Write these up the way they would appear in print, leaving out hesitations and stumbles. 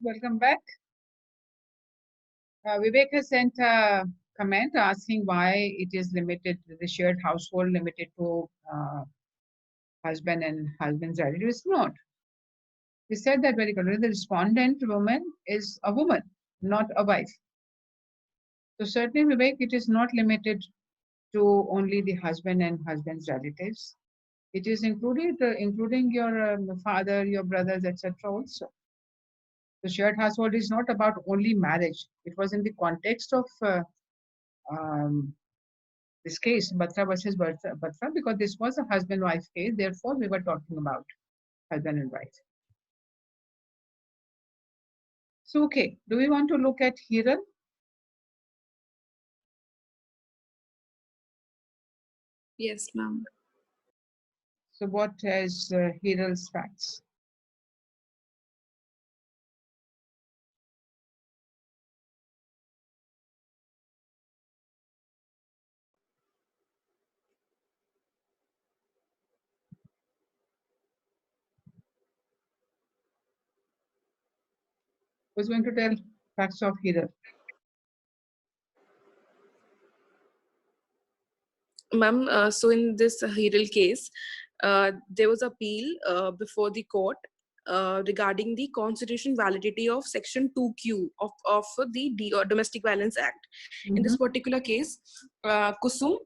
Welcome back. Vivek has sent a comment asking why it is limited, the shared household limited to husband and husband's relatives. It's not. We said that very clearly. The respondent woman is a woman, not a wife. So certainly, Vivek, it is not limited to only the husband and husband's relatives. It is including your father, your brothers, etc. also. The shared household is not about only marriage. It was in the context of um, this case, Batra versus Batra, because this was a husband-wife case. Therefore, we were talking about husband and wife. So, okay, do we want to look at Hiral? Yes, ma'am. So, what is Hiral's facts? Who's going to tell facts of Hiral? Ma'am, so in this Hiral case, there was appeal before the court regarding the constitutional validity of Section 2Q of the Domestic Violence Act. In this particular case, Kusum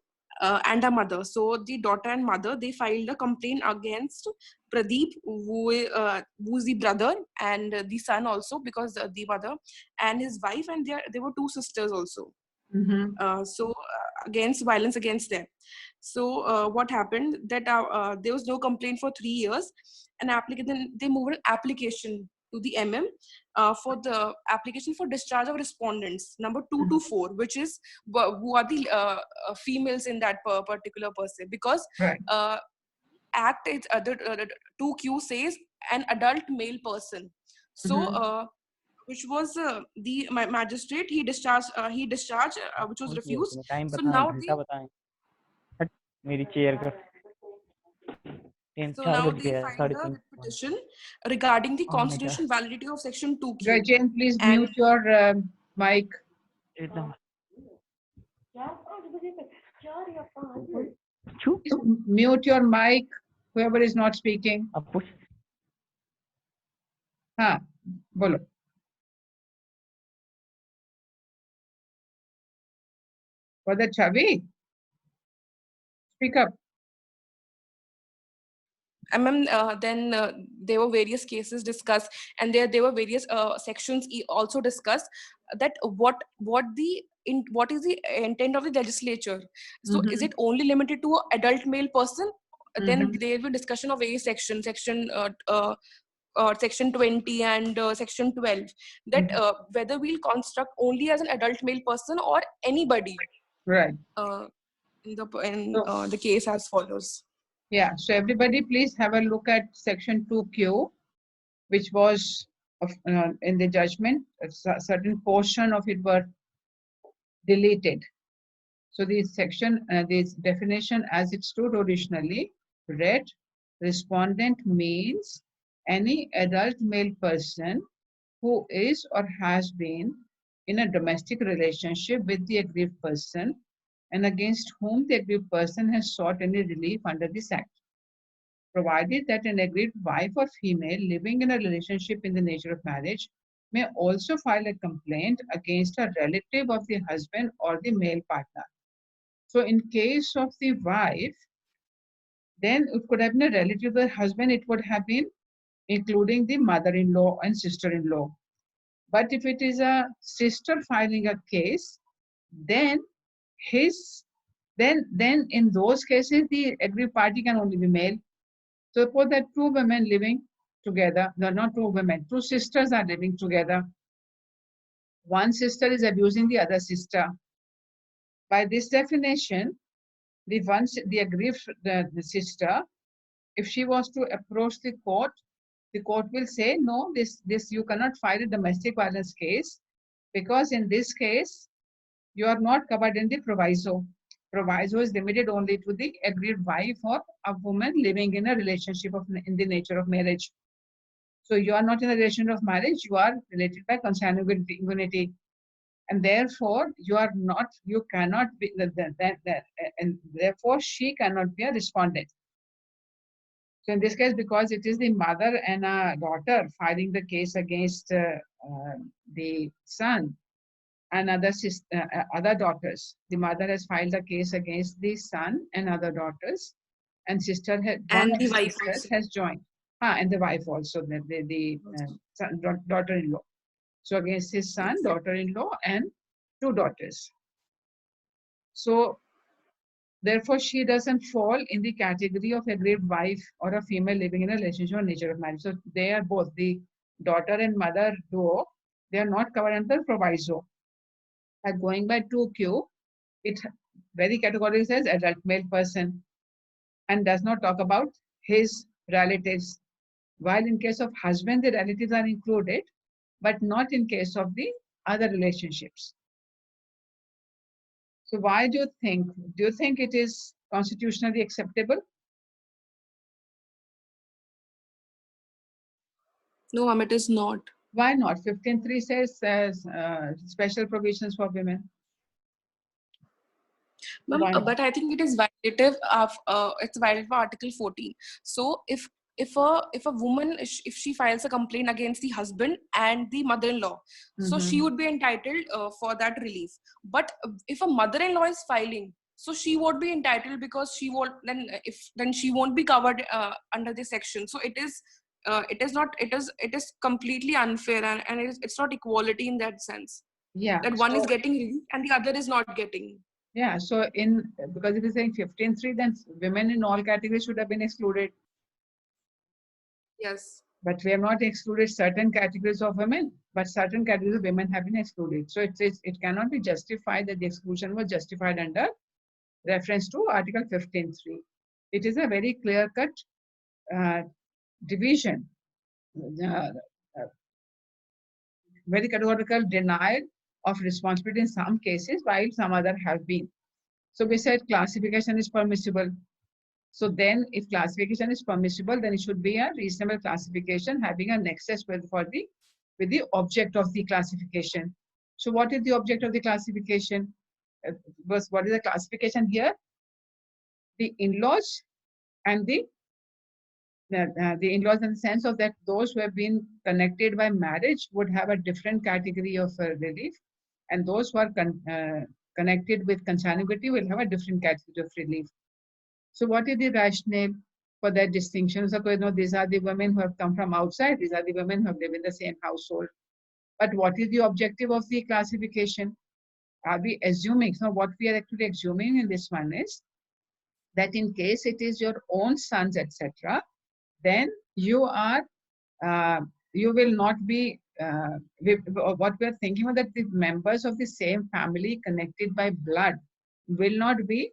and her mother, so the daughter and mother, they filed a complaint against Pradeep, who is the brother and the son also, because the mother and his wife, and there were two sisters also. Against violence against them. So what happened that there was no complaint for 3 years, and then they moved an application to the for the application for discharge of respondents number 224, which is who are the females in that particular person, because Right. act is 2Q says an adult male person. So which was the magistrate, he discharged which was refused. Time So बताएं, now घंटा the बताएं. हट, मेरी chair का so 4 now बज they गया है, filed a 3:30. petition regarding the Oh my god. constitutional validity of Section 2Q. Gajen, please And mute your mic. इतना Please mute your mic, whoever is not speaking. अब push हाँ, बोलो. Brother Chavi, speak up. then there were various cases discussed, and there were various sections also discussed that what is the intent of the legislature. So is it only limited to an adult male person? Then there will be discussion of various sections, section 20 and section 12, that whether we'll construct only as an adult male person or anybody. Right. In the case as follows. Yeah, so everybody please have a look at section 2Q, which was in the judgment, a certain portion of it were deleted. So this section, this definition as it stood originally read, respondent means any adult male person who is or has been in a domestic relationship with the aggrieved person and against whom the aggrieved person has sought any relief under this act, provided that an aggrieved wife or female living in a relationship in the nature of marriage may also file a complaint against a relative of the husband or the male partner. So in case of the wife, then it could have been a relative of the husband, it would have been including the mother-in-law and sister-in-law. But if it is a sister filing a case, then then in those cases the aggrieved party can only be male. So suppose that two women living together, no, not two women, two sisters are living together. One sister is abusing the other sister. By this definition, the aggrieved the sister, if she was to approach the court will say, no, this you cannot file a domestic violence case because in this case you are not covered in the proviso. Proviso is limited only to the aggrieved wife or a woman living in a relationship in the nature of marriage. So you are not in a relation of marriage, you are related by consanguinity. And therefore, you cannot be, and therefore she cannot be a respondent. So in this case, because it is the mother and a daughter filing the case against the son and other daughters, the mother has filed a case against the son and other daughters, and one And of the the wife sisters also. has joined. And the wife also, daughter-in-law. So against his son, Yes. daughter-in-law, and two daughters. So therefore, she doesn't fall in the category of aggrieved wife or a female living in a relationship or nature of marriage. So they are both, the daughter and mother duo, they are not covered under proviso. And going by 2Q, it very categorically says adult male person and does not talk about his relatives. While in case of husband, the relatives are included, but not in case of the other relationships. So why do you think it is constitutionally acceptable? No, it is not. Why not? 15.3 says special provisions for women. Ma'am, Why not? but I think it is violative of it's violative of Article 14. So if a woman, if she files a complaint against the husband and the mother-in-law, so she would be entitled for that relief. But if a mother-in-law is filing, so she won't be entitled because she won't then she won't be covered under this section. So it is completely unfair, and it's not equality in that sense. Yeah. That one is getting relief and the other is not getting. Yeah. So because it is saying 15.3, then women in all categories should have been excluded. Yes. But we have not excluded certain categories of women, but certain categories of women have been excluded. So it cannot be justified that the exclusion was justified under reference to Article 15.3. It is a very clear-cut division, very categorical denial of responsibility in some cases, while some other have been. So we said classification is permissible. So then if classification is permissible, then it should be a reasonable classification having a nexus with the object of the classification. So what is the object of the classification? What is the classification here? The in-laws and the in-laws in the sense of that those who have been connected by marriage would have a different category of relief, and those who are connected with consanguinity will have a different category of relief. So what is the rationale for that distinction? So these are the women who have come from outside, these are the women who have lived in the same household. But what is the objective of the classification? Are we assuming, so what we are actually assuming in this one is that in case it is your own sons, etc., then you will not be, what we are thinking of, that the members of the same family connected by blood will not be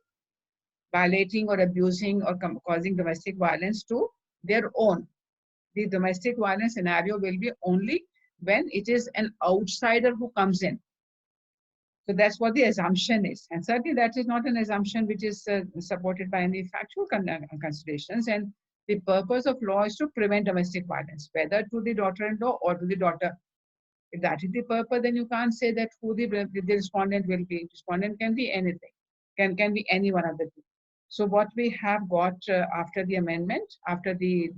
violating or abusing or causing domestic violence to their own. The domestic violence scenario will be only when it is an outsider who comes in. So that's what the assumption is. And certainly that is not an assumption which is supported by any factual considerations. And the purpose of law is to prevent domestic violence, whether to the daughter-in-law or to the daughter. If that is the purpose, then you can't say that who the respondent will be. Respondent can be anything, can be any one of the two. So what we have got after the amendment, after the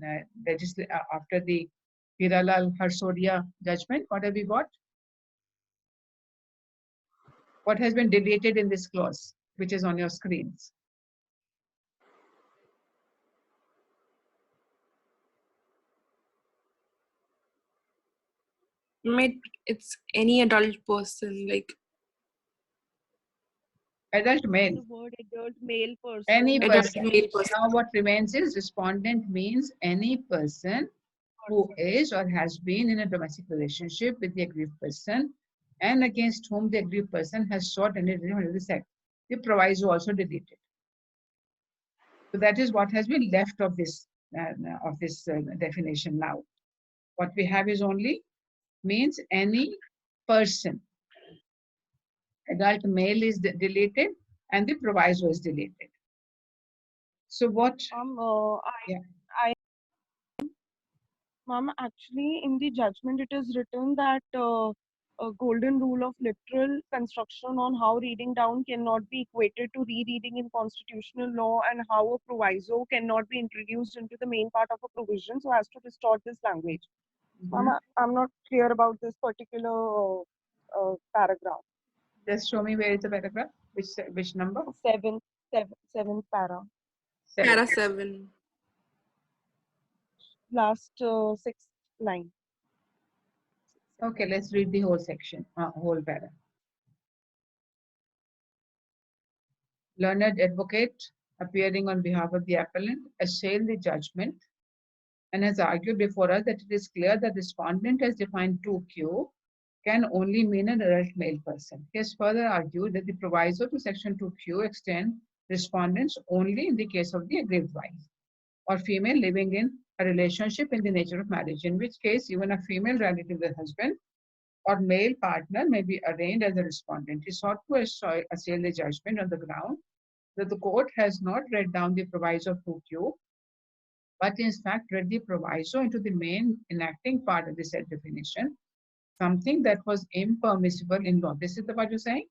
Hiralal Harsodia judgment, what have we got? What has been deleted in this clause, which is on your screens? It's any adult person, like Adult male. The word adult male person. Any adult person. male person. Now what remains is respondent means any person who is or has been in a domestic relationship with the aggrieved person and against whom the aggrieved person has sought any relief under this act. The proviso also deleted. So that is what has been left of this definition now. What we have is only means any person. Adult male is deleted and the proviso is deleted. So what? I Ma'am, actually, in the judgment, it is written that a golden rule of literal construction on how reading down cannot be equated to rereading in constitutional law, and how a proviso cannot be introduced into the main part of a provision so as to distort this language. Ma'am, I'm not clear about this particular paragraph. Just show me where is the paragraph, which number? Seventh para, Para Seven. 7. last sixth line. Okay, let's read the whole section, whole paragraph. Learned advocate appearing on behalf of the appellant assailed the judgment and has argued before us that it is clear that respondent has defined 2Q can only mean an adult male person. He has further argued that the proviso to section 2Q extend respondents only in the case of the aggrieved wife or female living in a relationship in the nature of marriage, in which case even a female relative of the husband or male partner may be arraigned as a respondent. He sought to assail the judgment on the ground that the court has not read down the proviso of 2Q, but in fact read the proviso into the main enacting part of the said definition, something that was impermissible in law. This is what you're saying?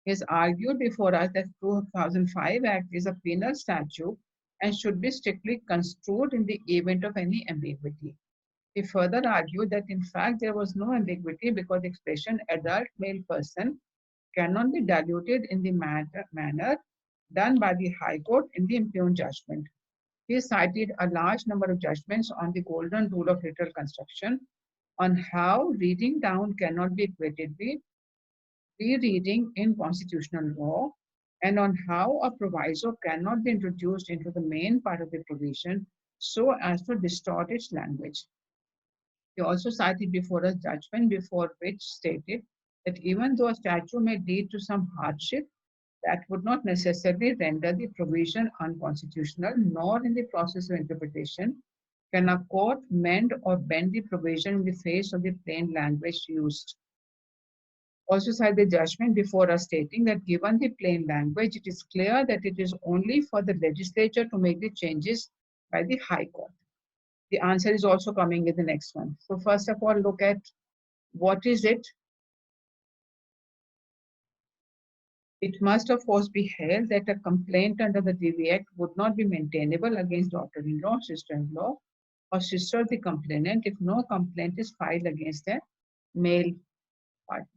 He has argued before us that 2005 Act is a penal statute and should be strictly construed in the event of any ambiguity. He further argued that in fact there was no ambiguity because the expression adult male person cannot be diluted in the manner done by the High Court in the impugned judgment. He cited a large number of judgments on the golden rule of literal construction on how reading down cannot be equated with rereading in constitutional law, and on how a proviso cannot be introduced into the main part of the provision so as to distort its language. He also cited before us judgment before which stated that even though a statute may lead to some hardship, that would not necessarily render the provision unconstitutional, nor in the process of interpretation can a court mend or bend the provision in the face of the plain language used. Also cited the judgment before us stating that given the plain language, it is clear that it is only for the legislature to make the changes by the High Court. The answer is also coming in the next one. So first of all, look at what is it. It must of course be held that a complaint under the DV Act would not be maintainable against daughter-in-law, sister-in-law, or sister of the complainant if no complaint is filed against a male partner.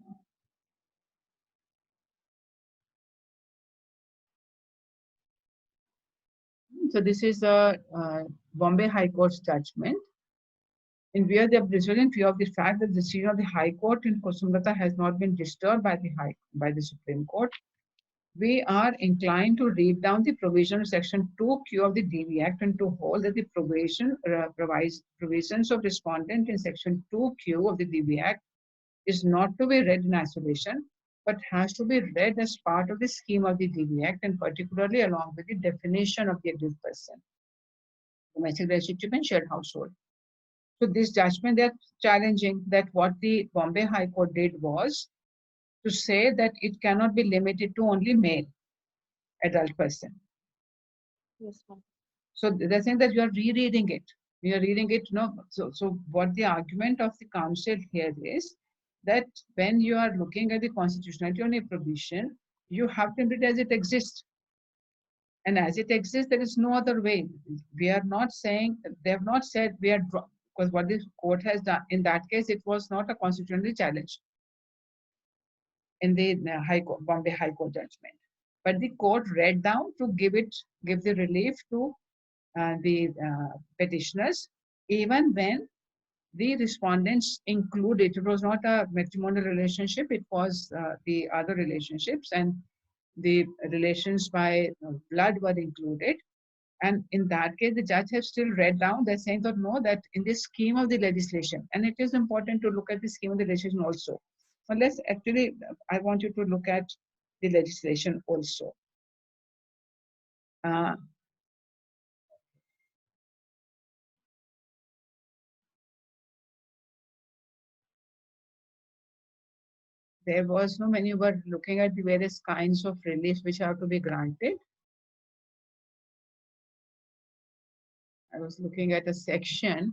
So this is a Bombay High Court's judgment, in where they have resolved fear of the fact that the decision of the High Court in Kusumlata has not been disturbed by the Supreme Court. We are inclined to read down the provision of section 2Q of the DV Act and to hold that the provisions of respondent in section 2Q of the DV Act is not to be read in isolation, but has to be read as part of the scheme of the DV Act, and particularly along with the definition of the aggrieved person, domestic relationship and shared household. So this judgment, they're challenging that what the Bombay High Court did was to say that it cannot be limited to only male adult person. Yes, ma'am. So they're saying that you are rereading it. You are reading it, so what the argument of the council here is that when you are looking at the constitutionality on a provision, you have to read it as it exists. And as it exists, there is no other way. We are not saying, they have not said we are, because what the court has done, in that case, it was not a constitutional challenge in the Bombay High Court judgment. But the court read down to give the relief to the petitioners, even when the respondents included, it was not a matrimonial relationship, it was the other relationships, and the relations by blood were included. And in that case, the judge has still read down, they're saying that no, that in the scheme of the legislation, and it is important to look at the scheme of the legislation also. But let's actually, I want you to look at the legislation also. There was no, when you were looking at the various kinds of relief which have to be granted, I was looking at a section.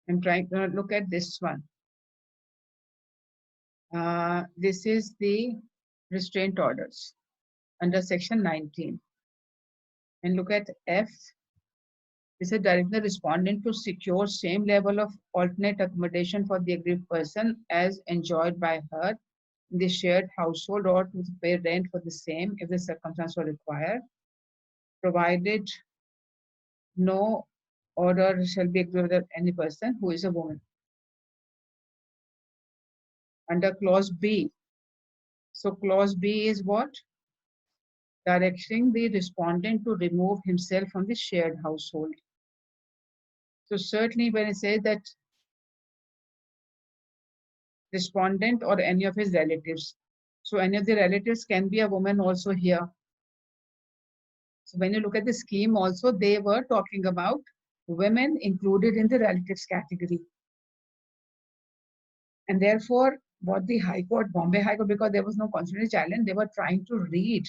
I'm trying to look at this one. This is the restraint orders under section 19. And look at F. This is directing the respondent to secure same level of alternate accommodation for the aggrieved person as enjoyed by her in the shared household, or to pay rent for the same if the circumstances were required, provided no order shall be executed any person who is a woman. Under clause B. So clause B is what? Directing the respondent to remove himself from the shared household. So certainly when it says that respondent or any of his relatives, so any of the relatives can be a woman also here. So when you look at the scheme also, they were talking about women included in the relatives category. And therefore, what the High Court, Bombay High Court, because there was no constitutional challenge, they were trying to read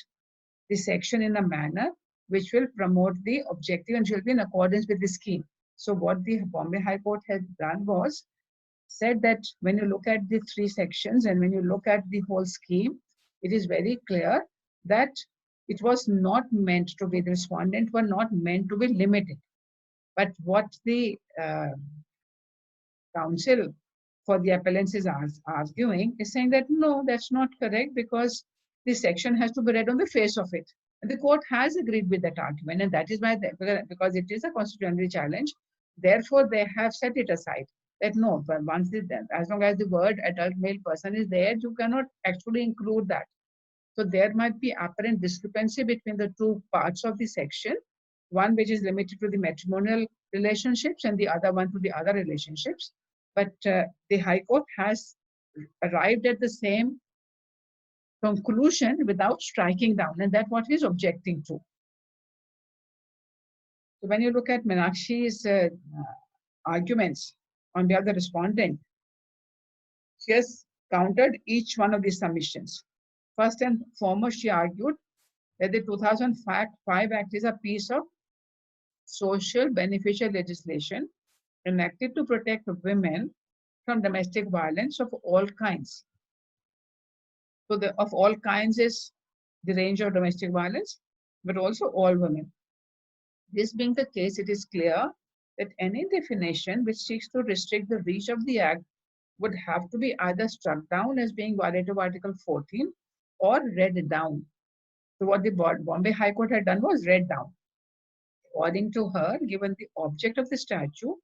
the section in a manner which will promote the objective and should be in accordance with the scheme. So what the Bombay High Court had done was said that when you look at the three sections and when you look at the whole scheme, it is very clear that it was not meant to be, the respondent were not meant to be limited. But what the counsel for the appellants is arguing is saying that no, that's not correct, because this section has to be read on the face of it. And the court has agreed with that argument, and that is why, because it is a constitutional challenge, therefore they have set it aside. That no, but once as long as the word adult male person is there, you cannot actually include that. So there might be apparent discrepancy between the two parts of the section, one which is limited to the matrimonial relationships and the other one to the other relationships. But the High Court has arrived at the same conclusion without striking down, and that's what he's objecting to. So when you look at Meenakshi's arguments on behalf of the respondent, she has countered each one of these submissions. First and foremost, she argued that the 2005 Act is a piece of social beneficial legislation enacted to protect women from domestic violence of all kinds. So the of all kinds is the range of domestic violence, but also all women. This being the case, it is clear that any definition which seeks to restrict the reach of the Act would have to be either struck down as being violative of Article 14 or read down. So what the Bombay High Court had done was read down. According to her, given the object of the statute,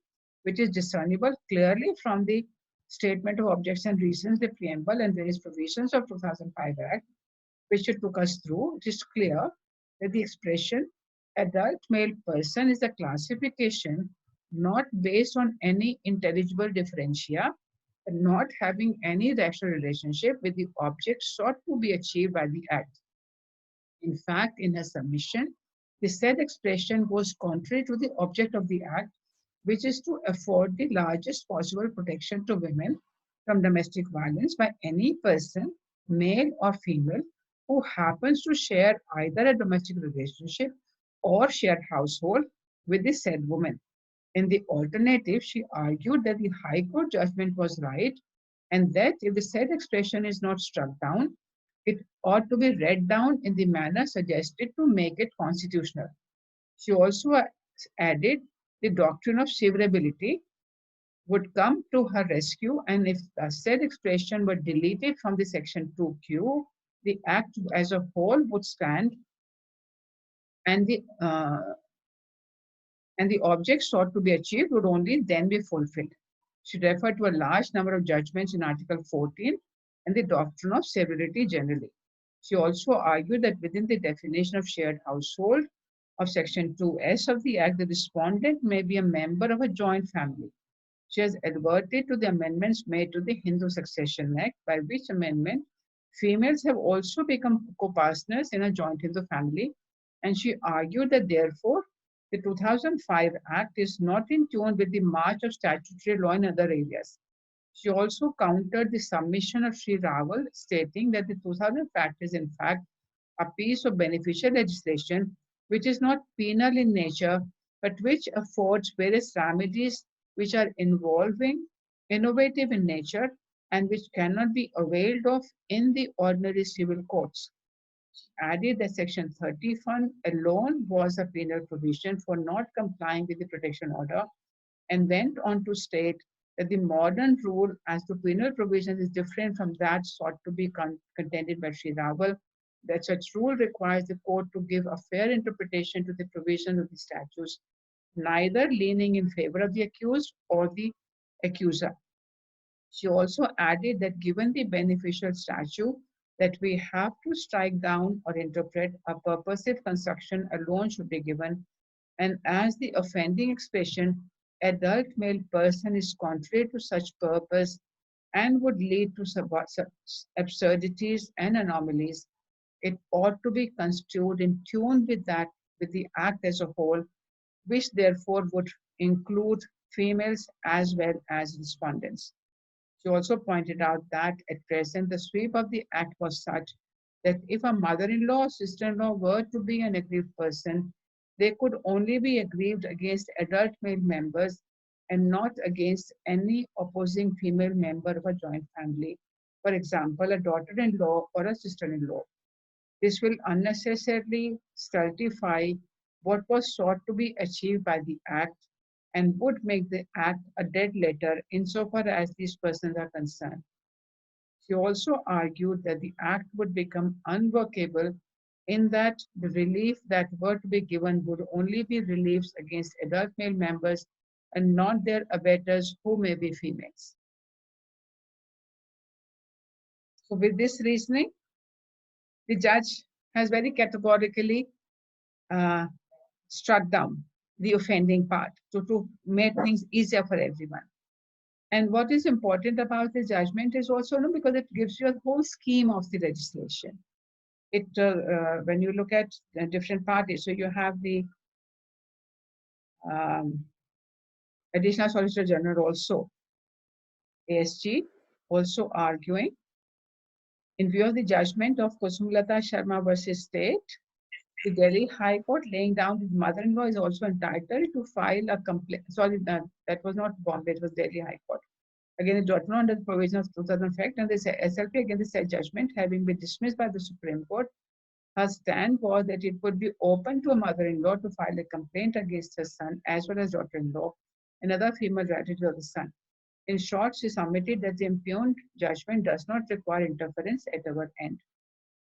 which is discernible clearly from the statement of objects and reasons, the preamble and various provisions of 2005 Act, which it took us through, it is clear that the expression adult male person is a classification not based on any intelligible differentia, and not having any rational relationship with the object sought to be achieved by the Act. In fact, in her submission, the said expression goes contrary to the object of the Act, which is to afford the largest possible protection to women from domestic violence by any person, male or female, who happens to share either a domestic relationship or shared household with the said woman. In the alternative, she argued that the High Court judgment was right, and that if the said expression is not struck down, it ought to be read down in the manner suggested to make it constitutional. She also added the doctrine of severability would come to her rescue, and if the said expression were deleted from the section 2Q, the Act as a whole would stand and the object sought to be achieved would only then be fulfilled. She referred to a large number of judgments in Article 14 and the doctrine of severity generally. She also argued that within the definition of shared household of Section 2S of the Act, the respondent may be a member of a joint family. She has adverted to the amendments made to the Hindu Succession Act, by which amendment females have also become co-partners in a joint Hindu family, and she argued that therefore the 2005 Act is not in tune with the march of statutory law in other areas. She also countered the submission of Sri Raval, stating that the 2000 Act is in fact a piece of beneficial legislation which is not penal in nature, but which affords various remedies which are involving, innovative in nature, and which cannot be availed of in the ordinary civil courts. Added that Section 31 alone was a penal provision for not complying with the protection order, and went on to state that the modern rule as to penal provisions is different from that sought to be contended by Sri Raval, that such rule requires the court to give a fair interpretation to the provisions of the statutes, neither leaning in favor of the accused or the accuser. She also added that given the beneficial statute, that we have to strike down or interpret a purposive construction alone should be given, and as the offending expression adult male person is contrary to such purpose and would lead to absurdities and anomalies, it ought to be construed in tune with the act as a whole, which therefore would include females as well as respondents. She also pointed out that at present the sweep of the act was such that if a mother-in-law or sister-in-law were to be an aggrieved person, they could only be aggrieved against adult male members and not against any opposing female member of a joint family, for example, a daughter-in-law or a sister-in-law. This will unnecessarily stultify what was sought to be achieved by the Act and would make the Act a dead letter insofar as these persons are concerned. She also argued that the Act would become unworkable in that the relief that were to be given would only be reliefs against adult male members and not their abettors who may be females. So with this reasoning, the judge has very categorically struck down the offending part to make things easier for everyone. And what is important about the judgment is also because it gives you a whole scheme of the legislation. It when you look at the different parties, so you have the Additional Solicitor General also, ASG, also arguing in view of the judgment of Kusumlata Sharma versus State, the Delhi High Court laying down his mother-in-law is also entitled to file a complaint. Sorry, that was not Bombay, it was Delhi High Court. Again, the judgment under the provision of 2000 Act and the SLP against the said judgment having been dismissed by the Supreme Court, her stand was that it would be open to a mother-in-law to file a complaint against her son as well as daughter-in-law and other female relatives of the son. In short, she submitted that the impugned judgment does not require interference at our end.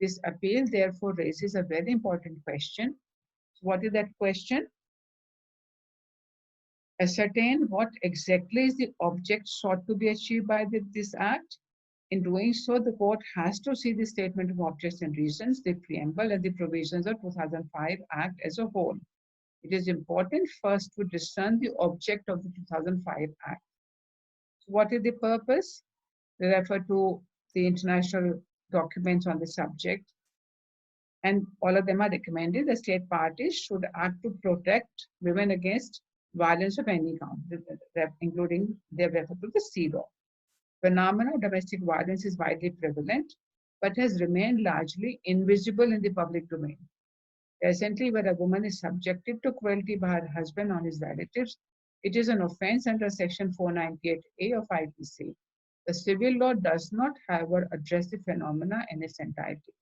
This appeal therefore raises a very important question. So what is that question? Ascertain what exactly is the object sought to be achieved by this act. In doing so, the court has to see the statement of objects and reasons, the preamble, and the provisions of 2005 Act as a whole. It is important first to discern the object of the 2005 Act. So what is the purpose? They refer to the international documents on the subject, and all of them are recommended. The state parties should act to protect women against violence of any kind, including they refer to the sea law. Phenomenon of domestic violence is widely prevalent, but has remained largely invisible in the public domain. Recently, where a woman is subjected to cruelty by her husband or his relatives, it is an offense under Section 498A of IPC. The civil law does not, however, address the phenomena in its entirety.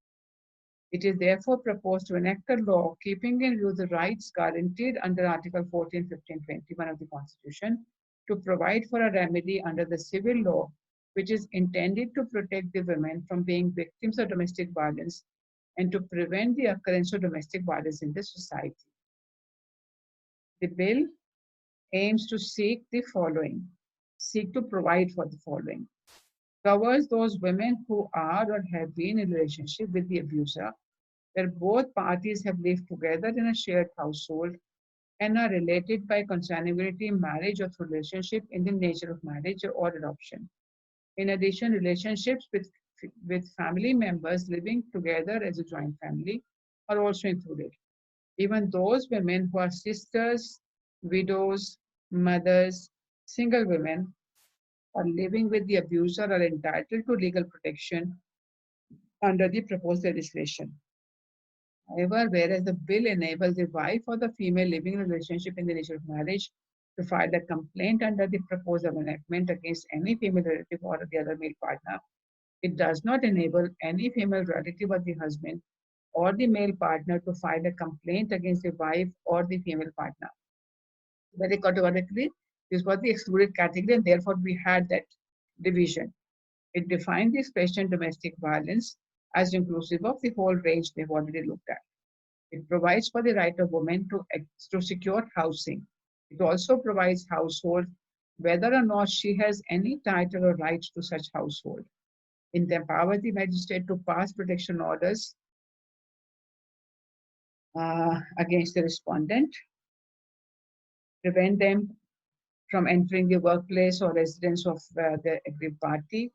It is therefore proposed to enact a law keeping in view the rights guaranteed under Article 14, 15, 21 of the Constitution to provide for a remedy under the civil law which is intended to protect the women from being victims of domestic violence and to prevent the occurrence of domestic violence in the society. The bill aims to seek the following, seek to provide for the following. Covers those women who are or have been in a relationship with the abuser, where both parties have lived together in a shared household and are related by consanguinity, marriage, or through relationship in the nature of marriage or adoption. In addition, relationships with family members living together as a joint family are also included. Even those women who are sisters, widows, mothers, single women, or living with the abuser are entitled to legal protection under the proposed legislation. However, whereas the bill enables the wife or the female living in a relationship in the nature of marriage to file a complaint under the proposed enactment against any female relative or the other male partner, it does not enable any female relative of the husband or the male partner to file a complaint against the wife or the female partner. Very categorically, this was the excluded category, and therefore we had that division. It defined the expression domestic violence as inclusive of the whole range we've already looked at. It provides for the right of women to secure housing. It also provides household, whether or not she has any title or right to such household. It empowers the magistrate to pass protection orders against the respondent, prevent them from entering the workplace or residence of the aggrieved party,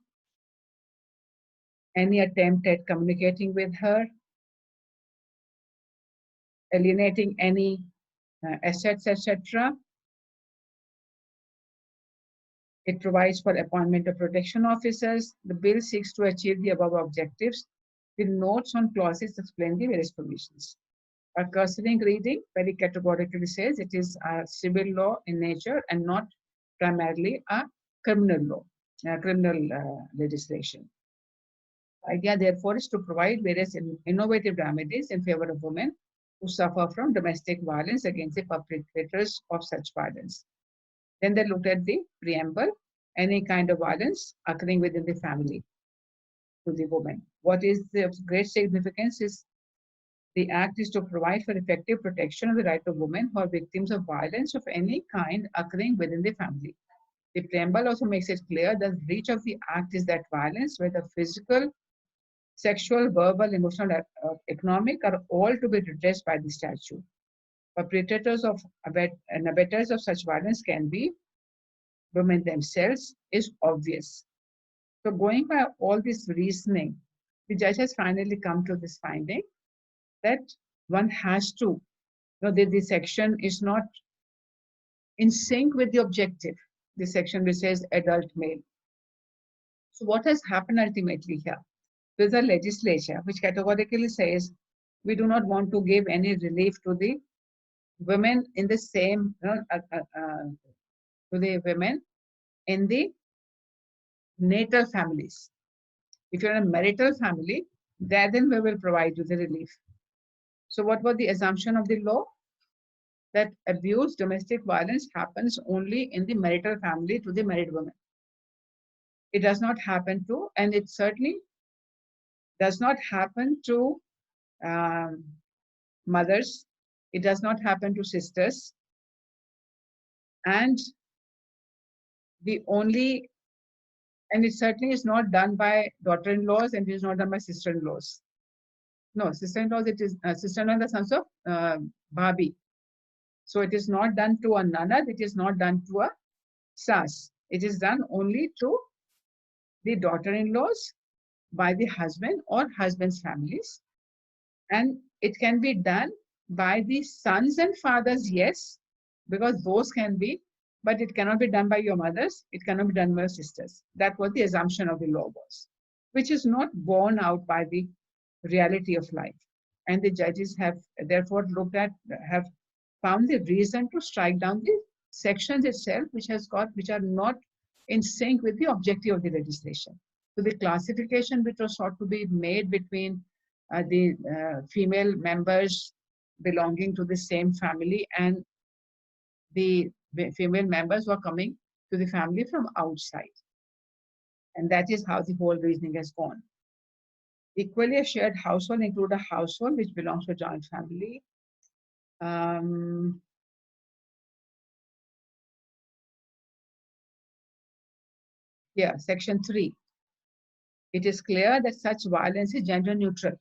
any attempt at communicating with her, alienating any assets, etc. It provides for appointment of protection officers. The bill seeks to achieve the above objectives. The notes on clauses explain the various provisions. A cursory reading very categorically says it is a civil law in nature and not primarily a criminal law, legislation. The idea, therefore, is to provide various innovative remedies in favor of women who suffer from domestic violence against the perpetrators of such violence. Then they looked at the preamble, any kind of violence occurring within the family to the woman. What is the great significance is the act is to provide for effective protection of the right of women who are victims of violence of any kind occurring within the family. The preamble also makes it clear that the reach of the act is that violence, whether physical, sexual, verbal, emotional, economic, are all to be redressed by the statute. Perpetrators of and abettors of such violence can be women themselves is obvious. So going by all this reasoning, the judge has finally come to this finding that one has to, the section is not in sync with the objective. The section which says adult male. So what has happened ultimately here? There's a legislature which categorically says we do not want to give any relief to the women in the same, to the women in the natal families. If you're in a marital family, then we will provide you the relief. So what was the assumption of the law? That abuse, domestic violence happens only in the marital family to the married woman. It does not happen to, and it certainly does not happen to mothers. It does not happen to sisters. And it certainly is not done by daughter-in-laws, and it is not done by sister-in-laws. No, sister-in-laws, it is sister-in-law in the sense of Bhabi. So it is not done to a nanad, it is not done to a sas. It is done only to the daughter-in-laws by the husband or husband's families. And it can be done by the sons and fathers, yes, because those can be, but it cannot be done by your mothers, it cannot be done by your sisters. That was the assumption of the law was, which is not borne out by the reality of life. And the judges have therefore have found the reason to strike down the sections itself, which are not in sync with the objective of the legislation. So the classification which was sought to be made between the female members belonging to the same family and the female members who are coming to the family from outside. And that is how the whole reasoning has gone. Equally, a shared household include a household which belongs to a joint family. Here, section 3. It is clear that such violence is gender neutral.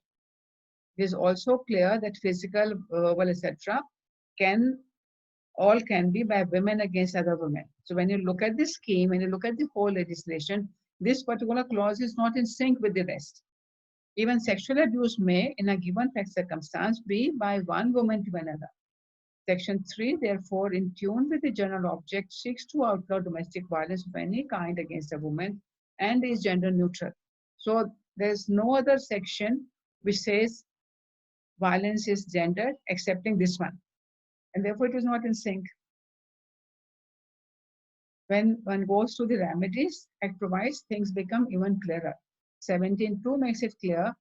It is also clear that physical, verbal, etc. all can be by women against other women. So when you look at this scheme, when you look at the whole legislation, this particular clause is not in sync with the rest. Even sexual abuse may, in a given circumstance, be by one woman to another. Section 3, therefore, in tune with the general object, seeks to outlaw domestic violence of any kind against a woman and is gender neutral. So there's no other section which says violence is gendered excepting this one. And therefore, it is not in sync. When one goes to the remedies, Act provides things become even clearer. 17.2 makes it clear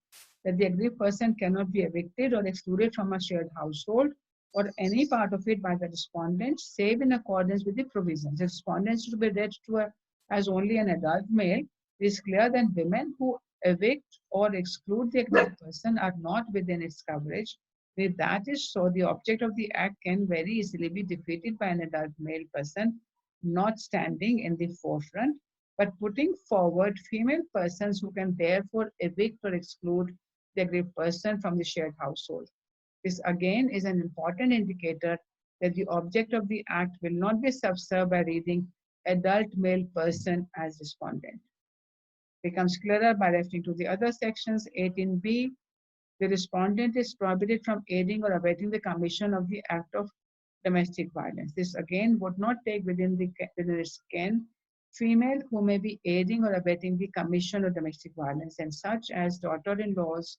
that the aggrieved person cannot be evicted or excluded from a shared household or any part of it by the respondent, save in accordance with the provisions. The respondent should be read to as only an adult male. It is clear that women who evict or exclude the aggrieved person are not within its coverage. If that is so, the object of the Act can very easily be defeated by an adult male person not standing in the forefront, but putting forward female persons who can therefore evict or exclude the aggrieved person from the shared household. This again is an important indicator that the object of the Act will not be subserved by reading adult male person as respondent. Becomes clearer by referring to the other sections. 18b, the respondent is prohibited from aiding or abetting the commission of the act of domestic violence. This again would not take within its ken female who may be aiding or abetting the commission of domestic violence, and such as daughter-in-laws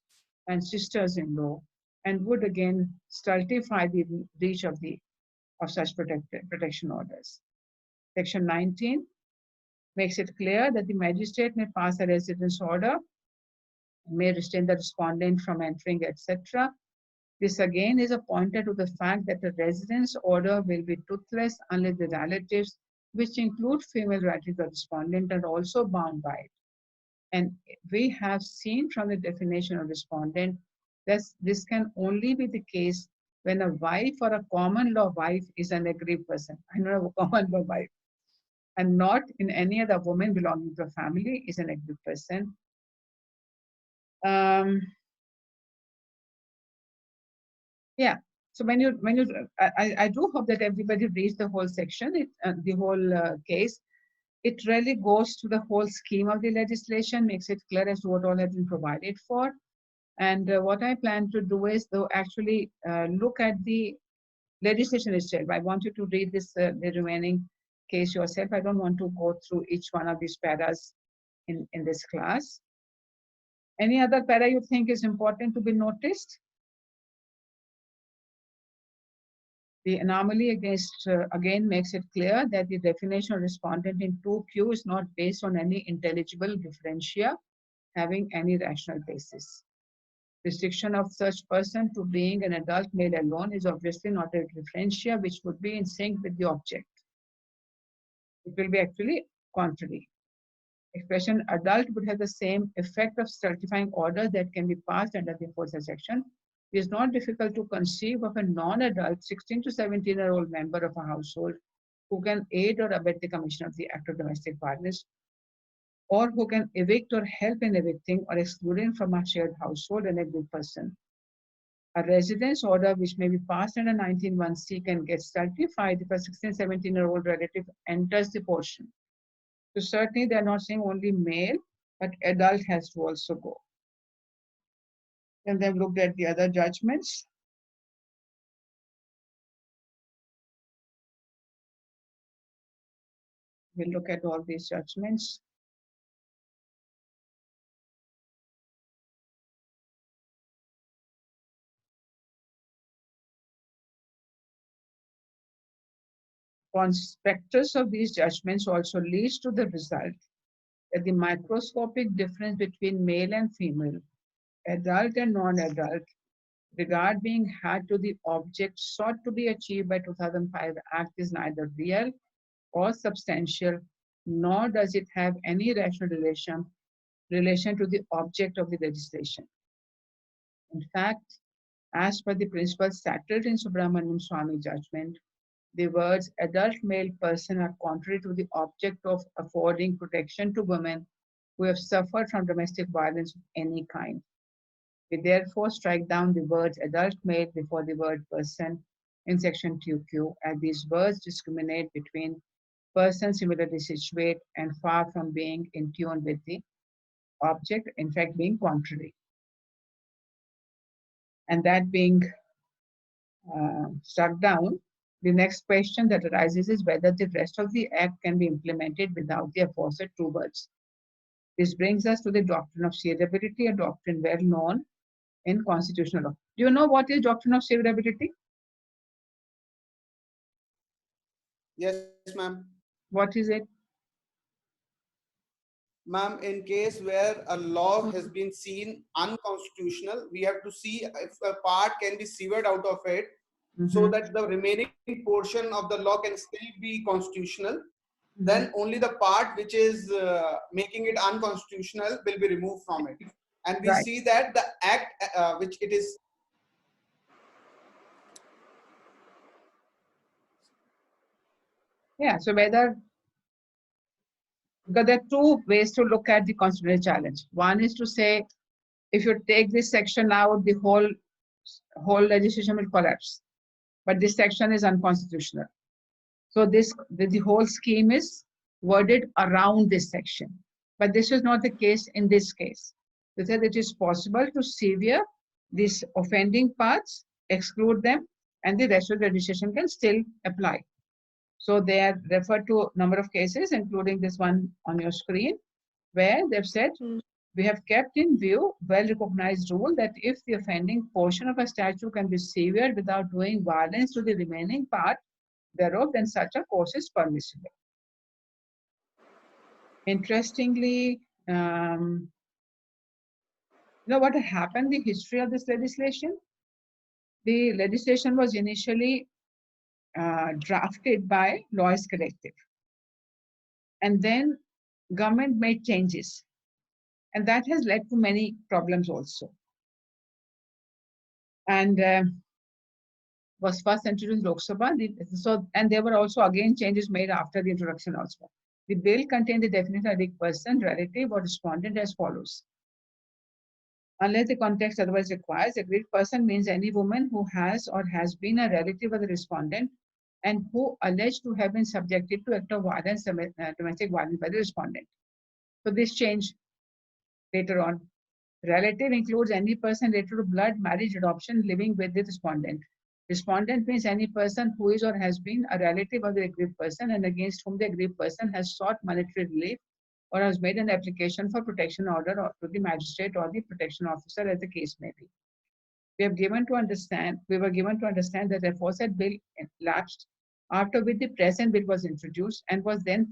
and sisters-in-law, and would again stultify the breach of such protection orders. Section 19 makes it clear that the magistrate may pass a residence order, may restrain the respondent from entering, etc. This again is a pointer to the fact that the residence order will be toothless unless the relatives, which include female relatives of the respondent, are also bound by it. And we have seen from the definition of respondent that this can only be the case when a wife or a common law wife is an aggrieved person. I know a common law wife. And not in any other woman belonging to a family is an aggrieved person. Yeah. So I do hope that everybody reads the whole section, the whole case. It really goes to the whole scheme of the legislation, makes it clear as to what all has been provided for. And what I plan to do is to actually look at the legislation itself. I want you to read this, the remaining case yourself. I don't want to go through each one of these paras in this class. Any other para you think is important to be noticed? The anomaly again makes it clear that the definition of respondent in 2Q is not based on any intelligible differentia having any rational basis. Restriction of such person to being an adult male alone is obviously not a differentia which would be in sync with the object. It will be actually contrary. Expression adult would have the same effect of certifying order that can be passed under the aforesaid section. It is not difficult to conceive of a non-adult 16 to 17-year-old member of a household who can aid or abet the commission of the act of domestic violence, or who can evict or help in evicting or excluding from a shared household an aggrieved person. A residence order which may be passed under 19(1)(c) can get certified if a 16, 17-year-old relative enters the portion. So certainly they're not saying only male, but adult has to also go. And they've looked at the other judgments. We'll look at all these judgments. Conspectus of these judgments also leads to the result that the microscopic difference between male and female, adult and non-adult, regard being had to the object sought to be achieved by 2005 Act is neither real or substantial, nor does it have any rational relation relation to the object of the legislation. In fact, as per the principles settled in Subramanian Swamy judgment, the words adult male person are contrary to the object of affording protection to women who have suffered from domestic violence of any kind. We therefore strike down the words adult male before the word person in section 2Q, as these words discriminate between persons similarly situated and far from being in tune with the object, in fact being contrary. And that being struck down, the next question that arises is whether the rest of the act can be implemented without the aforesaid two words. This brings us to the doctrine of severability, a doctrine well known in constitutional law. Do you know what is doctrine of severability? Yes, ma'am. What is it? Ma'am, in case where a law has been seen unconstitutional, we have to see if a part can be severed out of it, so that the remaining portion of the law can still be constitutional. Then only the part which is making it unconstitutional will be removed from it. And we Right. see that the act which it is. Yeah, so whether, because there are two ways to look at the constitutional challenge. One is to say, if you take this section out, the whole legislation will collapse. But this section is unconstitutional. So the whole scheme is worded around this section. But this is not the case in this case. They said it is possible to sever these offending parts, exclude them, and the rest of the legislation can still apply. So they are referred to a number of cases, including this one on your screen, where they've said, we have kept in view well-recognized rule that if the offending portion of a statute can be severed without doing violence to the remaining part thereof, then such a course is permissible. Interestingly, you know what happened, the history of this legislation? The legislation was initially drafted by Lawyers Collective. And then government made changes. And that has led to many problems also. And was first introduced in Lok Sabha. And there were also again changes made after the introduction also. The bill contained the definition of aggrieved person, relative, or respondent as follows. Unless the context otherwise requires, aggrieved person means any woman who has or has been a relative of the respondent and who alleged to have been subjected to act of violence, domestic violence by the respondent. So this change later on. Relative includes any person related to blood, marriage, adoption, living with the respondent. Respondent means any person who is or has been a relative of the aggrieved person and against whom the aggrieved person has sought monetary relief or has made an application for protection order or to the magistrate or the protection officer, as the case may be. We were given to understand that the aforesaid bill lapsed, after which the present bill was introduced and was then